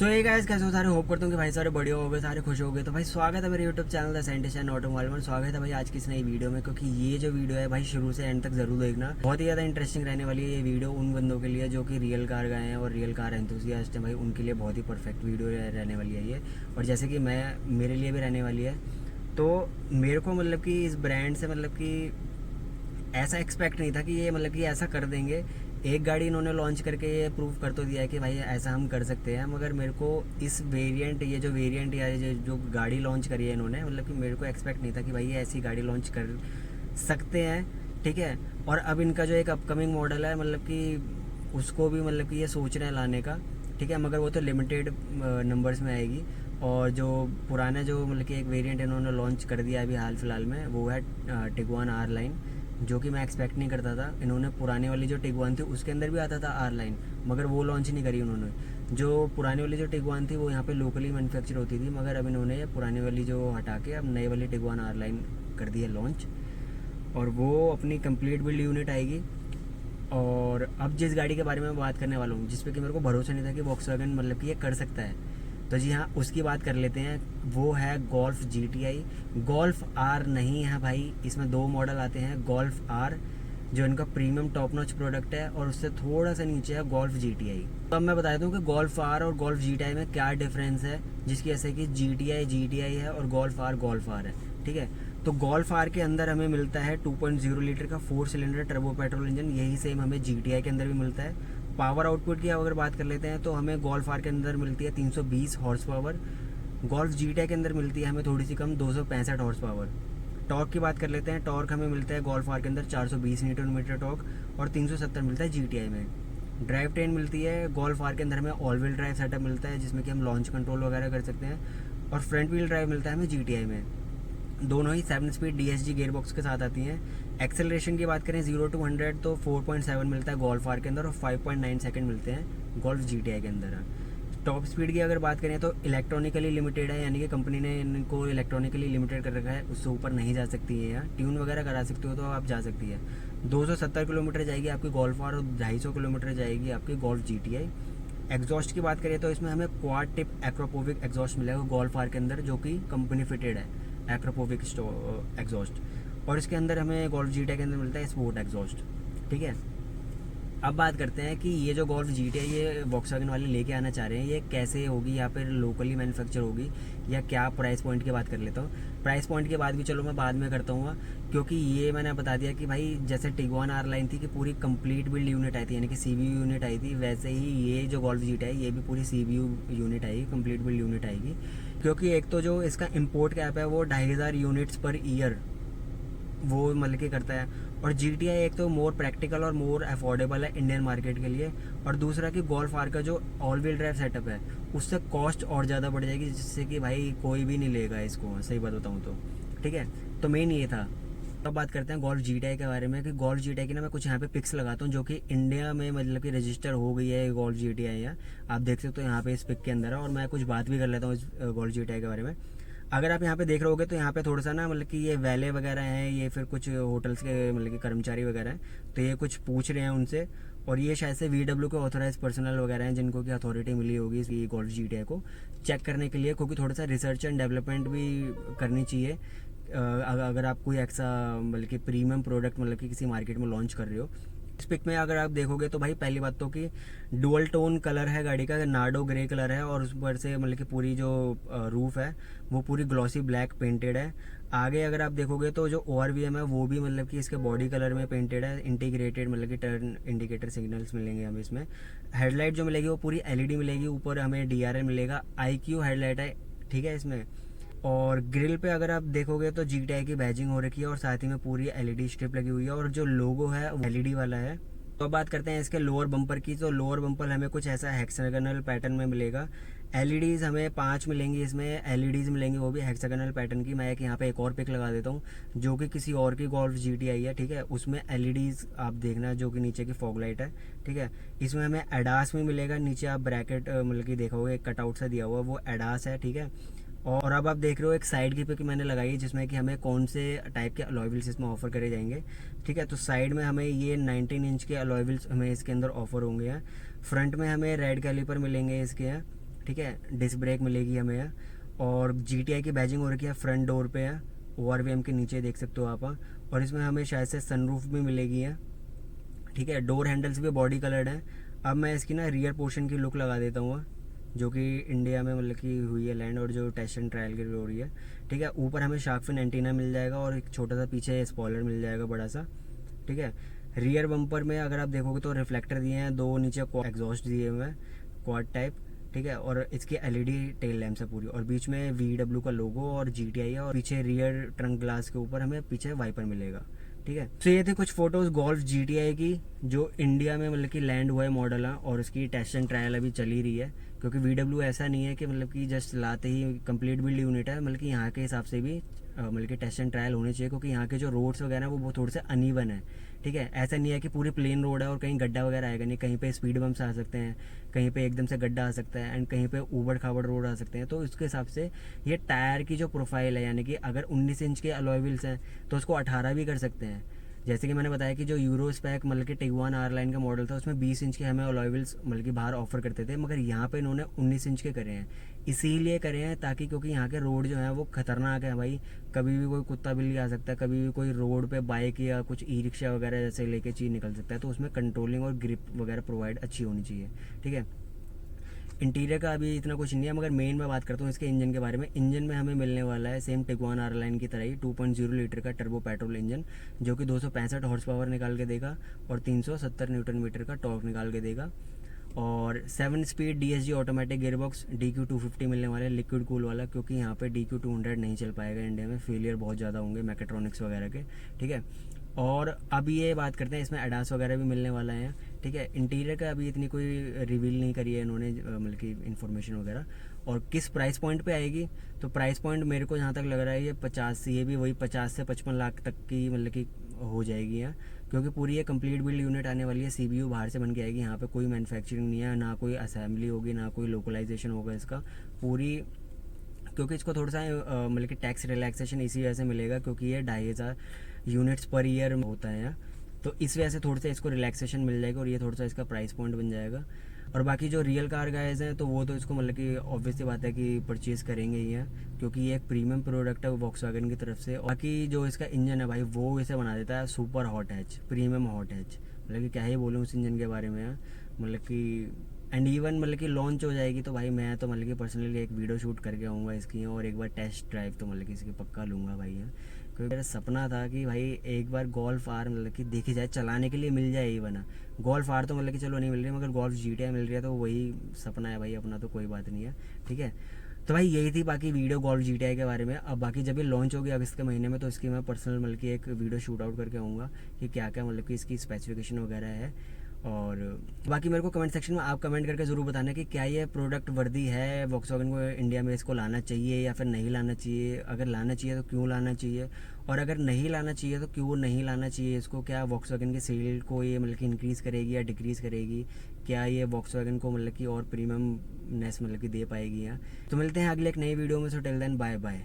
सो ये गाइस कैसे हो सारे। होप करता हूँ कि भाई सारे बढ़िया हो गए, सारे खुश हो गए। तो भाई स्वागत है मेरे YouTube channel the scientist automobile में। स्वागत है भाई आज की इस नई वीडियो में, क्योंकि ये जो वीडियो है भाई शुरू से एंड तक जरूर देखना। बहुत ही ज़्यादा इंटरेस्टिंग रहने वाली है ये वीडियो उन बंदों के लिए जो कि रियल कार गए हैं और रियल कार एंथुसियास्ट हैं। भाई उनके लिए बहुत ही परफेक्ट वीडियो रहने वाली है ये। और जैसे कि मेरे लिए भी रहने वाली है। तो मेरे को मतलब कि इस ब्रांड से मतलब कि ऐसा एक्सपेक्ट नहीं था कि ये मतलब कि ऐसा कर देंगे। एक गाड़ी इन्होंने लॉन्च करके ये प्रूव कर तो दिया है कि भाई ऐसा हम कर सकते हैं, मगर मेरे को इस वेरिएंट ये जो वेरिएंट या जो गाड़ी लॉन्च करी है इन्होंने, मतलब कि मेरे को एक्सपेक्ट नहीं था कि भाई ये ऐसी गाड़ी लॉन्च कर सकते हैं। ठीक है। और अब इनका जो एक अपकमिंग मॉडल है मतलब कि उसको भी मतलब कि ये सोच रहे हैं लाने का। ठीक है, मगर वो तो लिमिटेड नंबर्स में आएगी। और जो पुराना जो मतलब कि एक वेरिएंट इन्होंने लॉन्च कर दिया अभी हाल फिलहाल में, वो है टिगुआन आर लाइन, जो कि मैं एक्सपेक्ट नहीं करता था। इन्होंने पुराने वाली जो टिगुआन थी उसके अंदर भी आता था आर लाइन, मगर वो लॉन्च नहीं करी उन्होंने। जो पुरानी वाली जो टिगुआन थी वो यहाँ पे लोकली मैन्युफैक्चर होती थी, मगर अब इन्होंने पुरानी वाली जो हटा के अब नई वाली टिगुआन आर लाइन कर दी है लॉन्च। और वो अपनी कंप्लीट बिल्ड यूनिट आएगी। और अब जिस गाड़ी के बारे में मैं बात करने वाला हूँ, जिस पे कि मेरे को भरोसा नहीं था कि वॉक्सवैगन मतलब कि ये कर सकता है, तो जी हाँ उसकी बात कर लेते हैं। वो है गोल्फ GTI। गोल्फ आर नहीं है भाई, इसमें दो मॉडल आते हैं। गोल्फ आर जो इनका प्रीमियम टॉप नॉच प्रोडक्ट है, और उससे थोड़ा सा नीचे है गोल्फ GTI। तो अब मैं बता दूँ कि गोल्फ आर और गोल्फ GTI में क्या डिफरेंस है, जिसकी जैसे कि GTI है और गोल्फ आर है। ठीक है। तो गोल्फ आर के अंदर हमें मिलता है 2.0 लीटर का 4 सिलेंडर टर्बो पेट्रोल इंजन। यही सेम हमें GTI के अंदर भी मिलता है। पावर आउटपुट की अगर बात कर लेते हैं तो हमें गोल्फ आर के अंदर मिलती है 320 हॉर्स पावर। गोल्फ GTI के अंदर मिलती है हमें थोड़ी सी कम 265 हॉर्स पावर। टॉर्क की बात कर लेते हैं। टॉर्क हमें मिलता है गोल्फ आर के अंदर 420 न्यूटन मीटर टॉर्क, और 370 मिलता है GTI में। ड्राइव ट्रेन मिलती है गोल्फ आर के अंदर हमें ऑल व्हील ड्राइव सेटअप मिलता है, जिसमें कि हम लॉन्च कंट्रोल वगैरह कर सकते हैं। और फ्रंट व्हील ड्राइव मिलता है हमें GTI में। दोनों ही 7 स्पीड DSG गेयर बॉक्स के साथ आती हैं। एक्सेलरेशन की बात करें 0 to 100 तो 4.7 मिलता है गोल्फ आर के अंदर, और 5.9 सेकंड मिलते हैं गोल्फ GTI के अंदर। टॉप स्पीड की अगर बात करें तो इलेक्ट्रॉनिकली लिमिटेड है, यानी कि कंपनी ने इनको इलेक्ट्रॉनिकली लिमिटेड कर रखा है, उससे ऊपर नहीं जा सकती है। या ट्यून वगैरह करा सकते हो तो आप जा सकती है। 270 किलोमीटर जाएगी आपकी गोल्फ आर, और 250 किलोमीटर जाएगी आपकी गोल्फ GTI। एग्जॉस्ट की बात करें तो इसमें हमें क्वाड टिप एक्रोपोविक एग्जॉस्ट मिलेगा गोल्फ आर के अंदर, जो कि कंपनी फिटेड है एक्रोपोविक एग्जॉस्ट। और इसके अंदर हमें गोल्फ GTI के अंदर मिलता है स्पोर्ट एग्जॉस्ट। ठीक है। अब बात करते हैं कि ये जो गोल्फ GTI ये वॉक्सवैगन वाले लेके आना चाह रहे हैं, ये कैसे होगी, या फिर लोकली मैन्युफैक्चर होगी, या क्या प्राइस पॉइंट की बात कर लेता हूँ। प्राइस पॉइंट की बात भी चलो मैं बाद में करता हूँ, क्योंकि ये मैंने बता दिया कि भाई जैसे टिगुआन आर लाइन थी कि पूरी कंप्लीट बिल्ड यूनिट आई थी, यानी कि CBU यूनिट आई थी, वैसे ही ये जो गोल्फ GTI ये भी पूरी CBU यूनिट आएगी, कंप्लीट बिल्ड यूनिट आएगी। क्योंकि एक तो जो इसका इम्पोर्ट कैप है वो 2500 यूनिट्स पर ईयर वो मतलब कि करता है। और GTI एक तो मोर प्रैक्टिकल और मोर अफोर्डेबल है इंडियन मार्केट के लिए, और दूसरा कि गोल्फ आर का जो ऑल व्हील ड्राइव सेटअप है उससे कॉस्ट और ज़्यादा बढ़ जाएगी, जिससे कि भाई कोई भी नहीं लेगा इसको, सही बात बताऊँ तो। ठीक है। तो मेन ये था। अब बात करते हैं गोल्फ GTI के बारे में, कि गोल्फ GTI की ना मैं कुछ यहाँ पे पिक्स लगाता हूँ जो कि इंडिया में मतलब कि रजिस्टर हो गई है गोल्फ GTI। या आप देख सकते हो यहाँ पे इस पिक के अंदर है, और मैं कुछ बात भी कर लेता हूँ इस गोल्फ GTI के बारे में। अगर आप यहाँ पे देख रहे होगे तो यहाँ पे थोड़ा सा ना मतलब कि ये वैले वगैरह हैं, ये फिर कुछ होटल्स के मतलब कि कर्मचारी वगैरह हैं, तो ये कुछ पूछ रहे हैं उनसे। और ये शायद से VW के ऑथोराइज पर्सनल वगैरह हैं, जिनको की अथॉरिटी मिली होगी इस गोल्फ GTI को चेक करने के लिए, क्योंकि थोड़ा सा रिसर्च एंड डेवलपमेंट भी करनी चाहिए। अगर आप कोई ऐसा मतलब कि प्रीमियम प्रोडक्ट मतलब कि किसी मार्केट में लॉन्च कर रहे हो। इस पिक में अगर आप देखोगे तो भाई पहली बात तो कि डुअल टोन कलर है गाड़ी का, नार्डो ग्रे कलर है, और उस पर से मतलब कि पूरी जो रूफ है वो पूरी ग्लॉसी ब्लैक पेंटेड है। आगे अगर आप देखोगे तो जो ORVM है वो भी मतलब कि इसके बॉडी कलर में पेंटेड है। इंटीग्रेटेड मतलब कि टर्न इंडिकेटर सिग्नल्स मिलेंगे हमें इसमें। हेडलाइट जो मिलेगी वो पूरी LED मिलेगी, ऊपर हमें DRL मिलेगा। IQ हेडलाइट है। ठीक है इसमें। और ग्रिल पे अगर आप देखोगे तो GTI की बैजिंग हो रखी है, और साथ ही में पूरी LED स्ट्रिप लगी हुई है, और जो लोगो है वो LED वाला है। तो अब बात करते हैं इसके लोअर बम्पर की। तो लोअर बम्पर हमें कुछ ऐसा हेक्सागोनल पैटर्न में मिलेगा। LEDs हमें 5 मिलेंगी इसमें, LEDs मिलेंगी वो भी हेक्सागोनल पैटर्न की। मैं यहाँ पे एक और पिक लगा देता हूँ जो कि किसी और की गोल्फ GTI है। ठीक है। उसमें LEDs आप देखना जो कि नीचे की फॉग लाइट है। ठीक है। इसमें हमें एडास में मिलेगा, नीचे आप ब्रैकेट मतलब कि देखोगे एक कटआउट सा दिया हुआ वो एडास है। ठीक है। और अब आप देख रहे हो एक साइड की पिक मैंने लगाई है, जिसमें कि हमें कौन से टाइप के अलॉय व्हील्स इसमें ऑफर करे जाएंगे। ठीक है। तो साइड में हमें ये 19 इंच के अलॉय व्हील्स हमें इसके अंदर ऑफर होंगे हैं। फ्रंट में हमें रेड कैलिपर मिलेंगे इसके हैं। ठीक है। डिस्क ब्रेक मिलेगी हमें यहाँ, और GTI की बैजिंग हो रखी है फ्रंट डोर पे है, ORVM के नीचे देख सकते हो आप। और इसमें हमें शायद से सनरूफ भी मिलेगी है, ठीक है। डोर हैंडल्स भी बॉडी कलर्ड हैं। अब मैं इसकी ना रियर पोर्शन की लुक लगा देता हूँ, जो कि इंडिया में मतलब कि हुई है लैंड, और जो टेस्ट एंड ट्रायल की हो रही है, ठीक है। ऊपर हमें शार्क फिन एंटीना मिल जाएगा और एक छोटा सा पीछे स्पॉइलर मिल जाएगा बड़ा सा, ठीक है। रियर बम्पर में अगर आप देखोगे तो रिफ्लेक्टर दिए हैं, 2 नीचे एग्जॉस्ट दिए हुए हैं क्वाड टाइप, ठीक है। और इसकी LED टेल लैम्प है पूरी, और बीच में VW का लोगो और GTI है, और पीछे रियर ट्रंक ग्लास के ऊपर हमें पीछे वाइपर मिलेगा, ठीक है। तो ये थे कुछ फोटोज गोल्फ GTI की, जो इंडिया में मतलब कि लैंड हुआ है मॉडल है, और उसकी टेस्ट एंड ट्रायल अभी चली रही है। क्योंकि VW ऐसा नहीं है कि मतलब कि जस्ट लाते ही कंप्लीट बिल्ड यूनिट है, मतलब कि यहाँ के हिसाब से भी मतलब कि टेस्ट एंड ट्रायल होने चाहिए, क्योंकि यहाँ के जो रोड्स वगैरह वो थोड़े से अनइवन है, ठीक है। ऐसा नहीं है कि पूरी प्लेन रोड है और कहीं गड्ढा वगैरह आएगा नहीं, कहीं पे स्पीड बम्प्स आ सकते हैं, कहीं पे एकदम से गड्ढा आ सकता है, एंड कहीं पे ऊबड़ खाबड़ रोड आ सकते हैं। तो इसके हिसाब से ये टायर की जो प्रोफाइल है, यानी कि अगर 19 इंच के अलॉय व्हील्स हैं तो उसको 18 भी कर सकते हैं। जैसे कि मैंने बताया कि जो यूरो स्पैक मतलब कि टिगवान R लाइन का मॉडल था, उसमें 20 इंच के हमें अलॉय व्हील्स मतलब कि बाहर ऑफर करते थे, मगर यहाँ पे इन्होंने 19 इंच के करे हैं। इसीलिए करे हैं ताकि, क्योंकि यहाँ के रोड जो है वो खतरनाक है भाई, कभी भी कोई कुत्ता बिल्ली आ सकता है, कभी भी कोई रोड पे बाइक या कुछ E-रिक्शा वगैरह जैसे लेके चीज निकल सकता है। तो उसमें कंट्रोलिंग और ग्रिप वगैरह प्रोवाइड अच्छी होनी चाहिए, ठीक है। इंटीरियर का अभी इतना कुछ नहीं है, मगर मेन मैं बात करता हूँ इसके इंजन के बारे में। इंजन में हमें मिलने वाला है सेम टिगवान R लाइन की तरह ही 2.0 लीटर का टर्बो पेट्रोल इंजन, जो कि 265 हॉर्स पावर निकाल के देगा और 370 न्यूटन मीटर का टॉर्क निकाल के देगा। और 7 speed DSG automatic gearbox DQ 250 मिलने वाला है, लिक्विड कूल वाला, क्योंकि यहाँ पे DQ 200 नहीं चल पाएगा इंडिया में, फेलियर बहुत ज़्यादा होंगे मैकेट्रॉनिक्स वगैरह के, ठीक है। और अभी ये बात करते हैं, इसमें एडास वगैरह भी मिलने वाला है, ठीक है। इंटीरियर का अभी इतनी कोई रिवील नहीं करी है इन्होंने मतलब कि इन्फॉर्मेशन वगैरह। और किस प्राइस पॉइंट पे आएगी, तो प्राइस पॉइंट मेरे को जहाँ तक लग रहा है ये 50 ये भी वही 50 से 55 लाख तक की मतलब कि हो जाएगी यहाँ, क्योंकि पूरी ये कंप्लीट बिल्ड यूनिट आने वाली है। CPU बाहर से बन के आएगी, यहाँ पे कोई मैन्युफैक्चरिंग नहीं है, ना कोई असेंबली होगी, ना कोई लोकलाइजेशन होगा इसका पूरी। क्योंकि इसको थोड़ा सा मतलब कि टैक्स रिलैक्सेशन इसी वजह से मिलेगा, क्योंकि ये 2500 यूनिट्स पर ईयर होता है यहाँ, तो इस वजह से थोड़ा सा इसको रिलैक्सेशन मिल जाएगा, और ये थोड़ा सा इसका प्राइस पॉइंट बन जाएगा। और बाकी जो रियल कार गाइज हैं तो वो तो इसको मतलब कि ऑब्वियसली बात है कि परचेज़ करेंगे ही हैं, क्योंकि ये एक प्रीमियम प्रोडक्ट है वॉक्सवैगन की तरफ से। बाकी जो इसका इंजन है भाई, वो इसे बना देता है super hot hatch, premium hot hatch, मतलब कि क्या ही बोलूँ उस इंजन के बारे में यार, मतलब कि एंड इवन मतलब कि लॉन्च हो जाएगी तो भाई मैं तो मतलब कि पर्सनली एक वीडियो शूट करके आऊँगा इसकी, और एक बार टेस्ट ड्राइव तो मतलब कि इसकी पक्का लूँगा भाई यहाँ। क्योंकि मेरा सपना था कि भाई एक बार गोल्फ आर मतलब कि देखी जाए, चलाने के लिए मिल जाए। इवन गोल्फ आर तो मतलब कि चलो नहीं मिल रही, मगर गोल्फ GTI मिल रही है, तो वही सपना है भाई अपना, तो कोई बात नहीं है, ठीक है। तो भाई यही थी बाकी वीडियो गोल्फ GTI के बारे में। अब बाकी जब ये लॉन्च होगी अगस्त के महीने में, तो इसकी मैं पर्सनल मतलब कि एक वीडियो शूट आउट करके आऊँगा कि क्या क्या मतलब कि इसकी स्पेसिफिकेशन वगैरह है। और बाकी मेरे को कमेंट सेक्शन में आप कमेंट करके ज़रूर बताना कि क्या ये प्रोडक्ट वर्दी है, वॉक्सवैगन को इंडिया में इसको लाना चाहिए या फिर नहीं लाना चाहिए। अगर लाना चाहिए तो क्यों लाना चाहिए, और अगर नहीं लाना चाहिए तो क्यों नहीं लाना चाहिए इसको। क्या वॉक्सवैगन के सेल को ये मतलब कि इंक्रीज़ करेगी या डिक्रीज़ करेगी, क्या ये वॉक्सवैगन को मतलब कि और प्रीमियमनेस मतलब कि दे पाएगी। यहाँ तो मिलते हैं अगले एक नई वीडियो में, so till then bye bye.